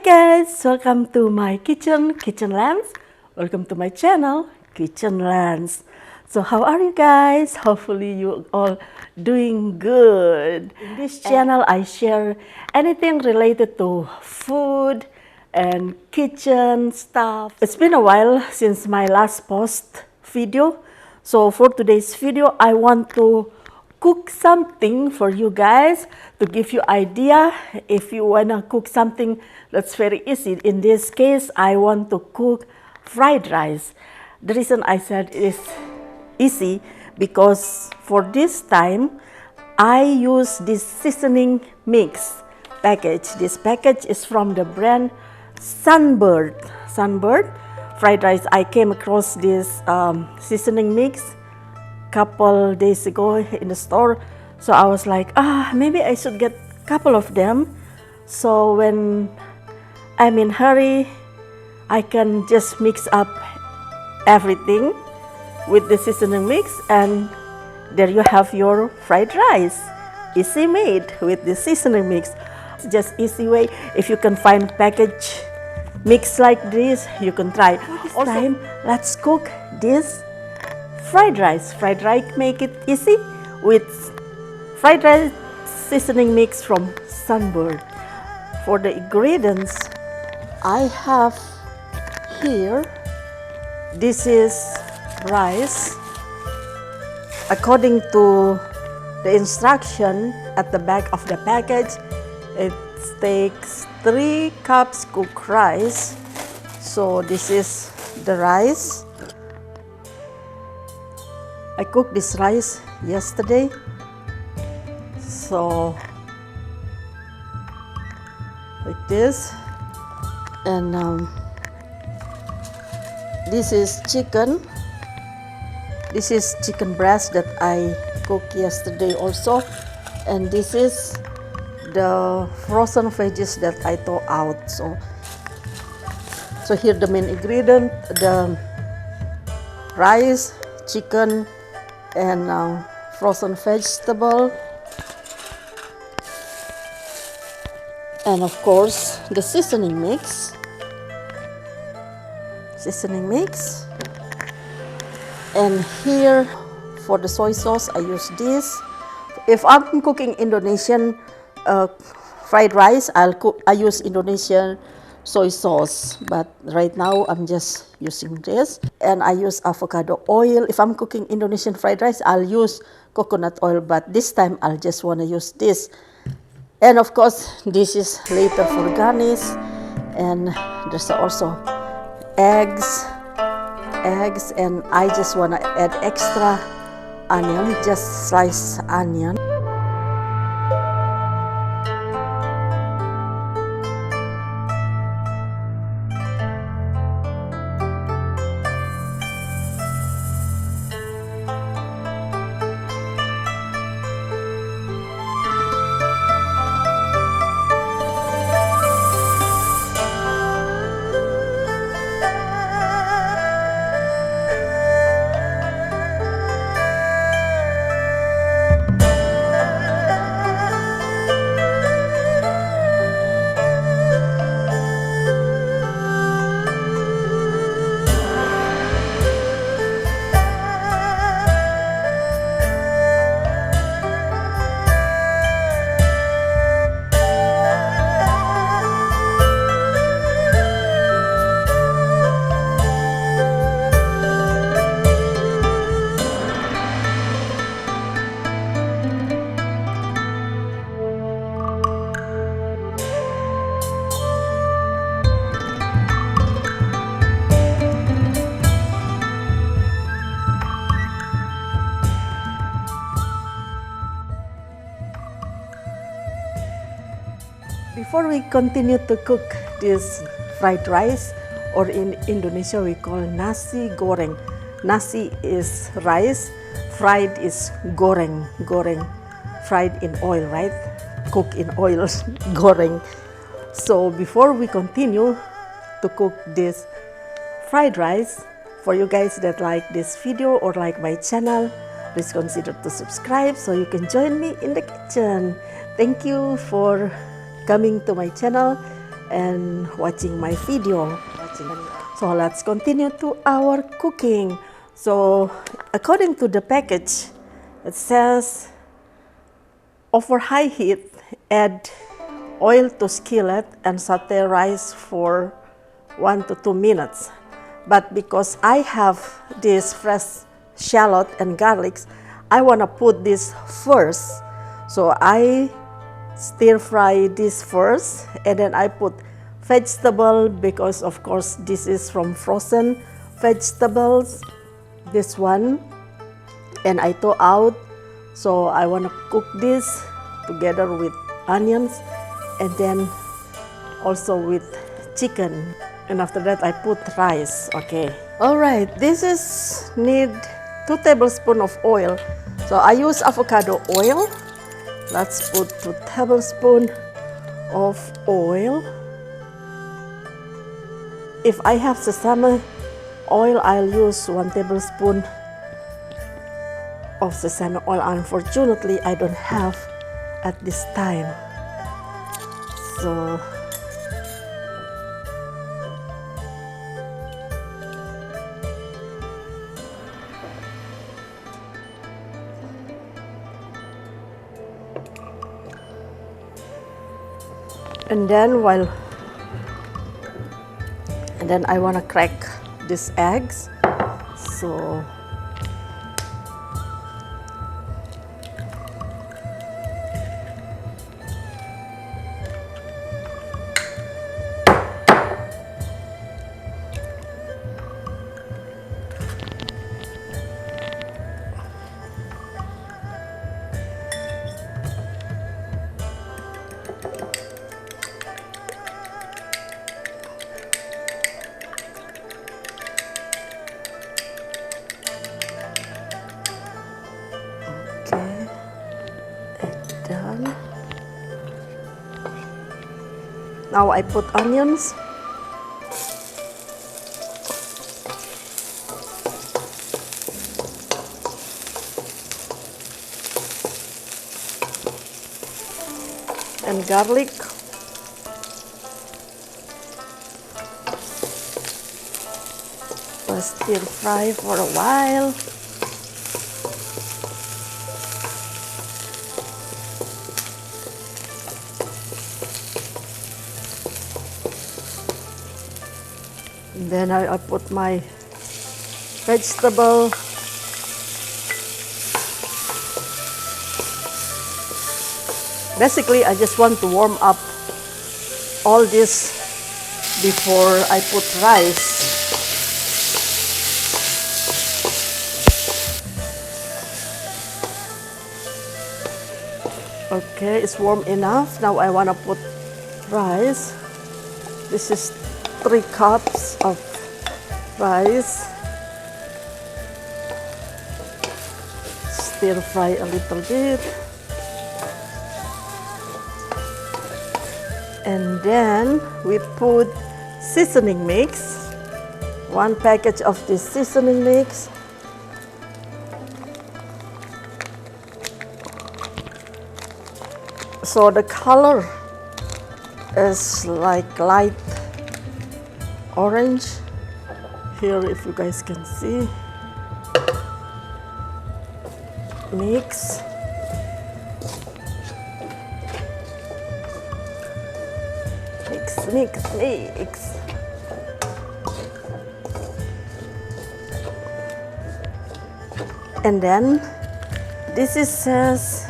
guys, welcome to my kitchen lands. Welcome to my channel, Kitchen Lands. So how are you guys? Hopefully you all doing good. In this channel I share anything related to food and kitchen stuff. It's been a while since my last post video. So for today's video I want to cook something for you guys to give you idea if you wanna cook something that's very easy. In this case, I want to cook fried rice. The reason I said it's easy because for this time, I use this seasoning mix package. This package is from the brand Sunbird. Sunbird fried rice. I came across this seasoning mix couple days ago in the store, so I was like, maybe I should get a couple of them, so when I'm in hurry I can just mix up everything with the seasoning mix, and there you have your fried rice, easy made with the seasoning mix. It's just easy way. If you can find package mix like this, you can try. This time let's cook this fried rice. Fried rice, make it easy with fried rice seasoning mix from Sunbird. For the ingredients, I have here, this is rice. According to the instruction at the back of the package, it takes 3 cups cooked rice. So this is the rice. I cooked this rice yesterday, so like this, and this is chicken. This is chicken breast that I cooked yesterday also, and this is the frozen veggies that I thaw out. So here the main ingredient: the rice, chicken, and frozen vegetable, and of course the seasoning mix. And here for the soy sauce I use this. If I'm cooking Indonesian fried rice, I use Indonesian soy sauce, but right now I'm just using this, and I use avocado oil. If I'm cooking Indonesian fried rice, I'll use coconut oil, but this time I'll just want to use this. And of course this is later for garnish, and there's also eggs, and I just want to add extra onion, just sliced onion. Before we continue to cook this fried rice, or in Indonesia we call nasi goreng. Nasi is rice, fried is goreng. Goreng, fried in oil, right? Cook in oil, goreng. So before we continue to cook this fried rice, for you guys that like this video or like my channel, please consider to subscribe so you can join me in the kitchen. Thank you for coming to my channel, and watching my video. So let's continue to our cooking. So according to the package, it says over high heat, add oil to skillet and saute rice for 1 to 2 minutes. But because I have this fresh shallot and garlics, I want to put this first. So I stir fry this first, and then I put vegetable, because of course this is from frozen vegetables, this one, and I thaw out. So I want to cook this together with onions and then also with chicken. And after that I put rice. Okay. All right, this is need 2 tablespoons of oil. So I use avocado oil. Let's put 2 tablespoons of oil. If I have sesame oil, I'll use 1 tablespoon of sesame oil. Unfortunately, I don't have at this time. So and then I want to crack these eggs. So okay, done. Now I put onions. And garlic. Let's stir fry for a while. And then I put my vegetable. Basically, I just want to warm up all this before I put rice. Okay, it's warm enough. Now I want to put rice. This is 3 cups of rice. Stir fry a little bit. And then we put seasoning mix. 1 package of this seasoning mix. So the color is like light orange. Here, if you guys can see. Mix. Mix. And then this is says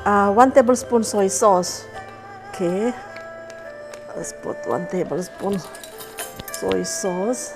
1 tablespoon soy sauce. Okay, let's put 1 tablespoon soy sauce.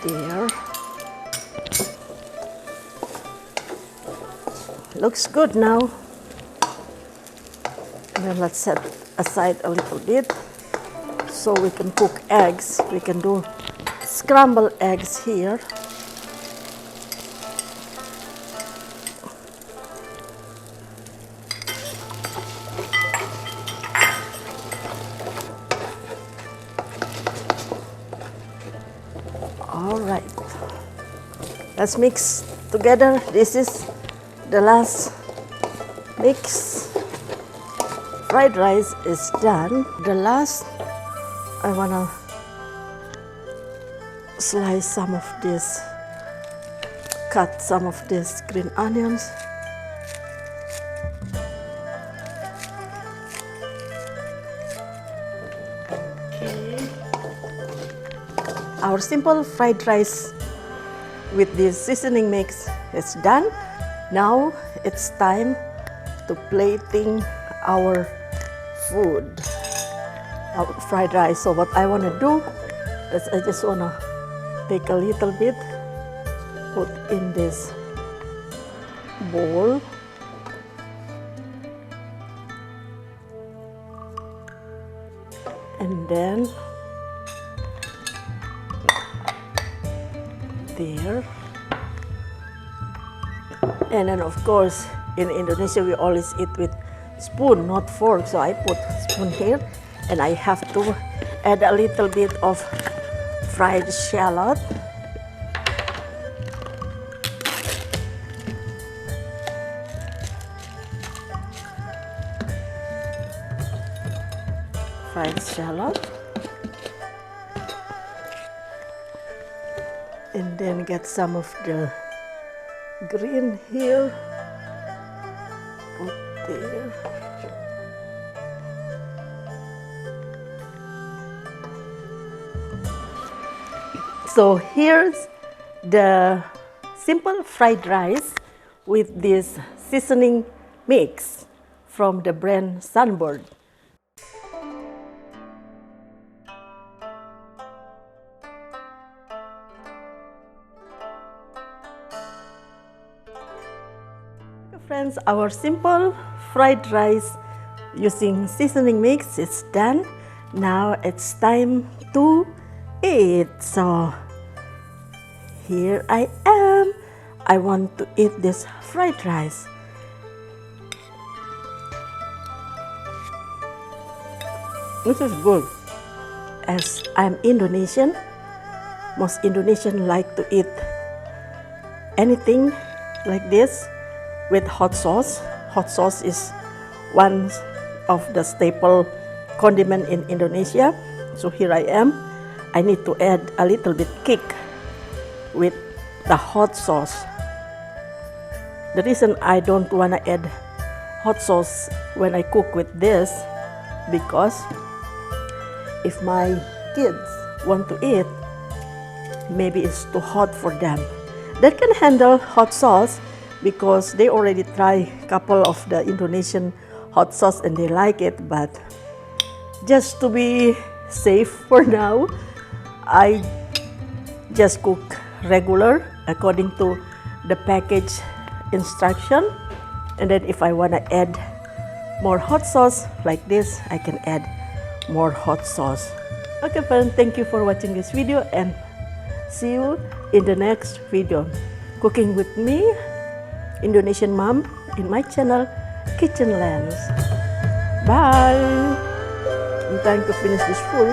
There. Looks good now. And then let's set aside a little bit so we can cook eggs. We can do scrambled eggs here. All right. Let's mix together. This is the last mix. Fried rice is done. The last, I wanna slice some of this, cut some of these green onions. Our simple fried rice with this seasoning mix is done. Now it's time to plating our food, our fried rice. So what I want to do is I just want to take a little bit, put in this bowl. And then there. And then of course in Indonesia we always eat with spoon, not fork. So I put spoon here, and I have to add a little bit of fried shallot. Fried shallot. And then get some of the green here. Put there. So here's the simple fried rice with this seasoning mix from the brand Sunbird. Friends, our simple fried rice using seasoning mix is done. Now it's time to eat. So here I am. I want to eat this fried rice. This is good. As I'm Indonesian, most Indonesians like to eat anything like this with hot sauce. Hot sauce is one of the staple condiment in Indonesia. So here I am. I need to add a little bit kick with the hot sauce. The reason I don't want to add hot sauce when I cook with this, because if my kids want to eat, maybe it's too hot for them. They can handle hot sauce because they already try a couple of the Indonesian hot sauce and they like it, but just to be safe for now, I just cook regular according to the package instruction. And then if I want to add more hot sauce like this, I can add more hot sauce. Okay friends, thank you for watching this video, and see you in the next video. Cooking with me, Indonesian mom, in my channel Kitchen Lens. Bye. I'm trying to finish this food.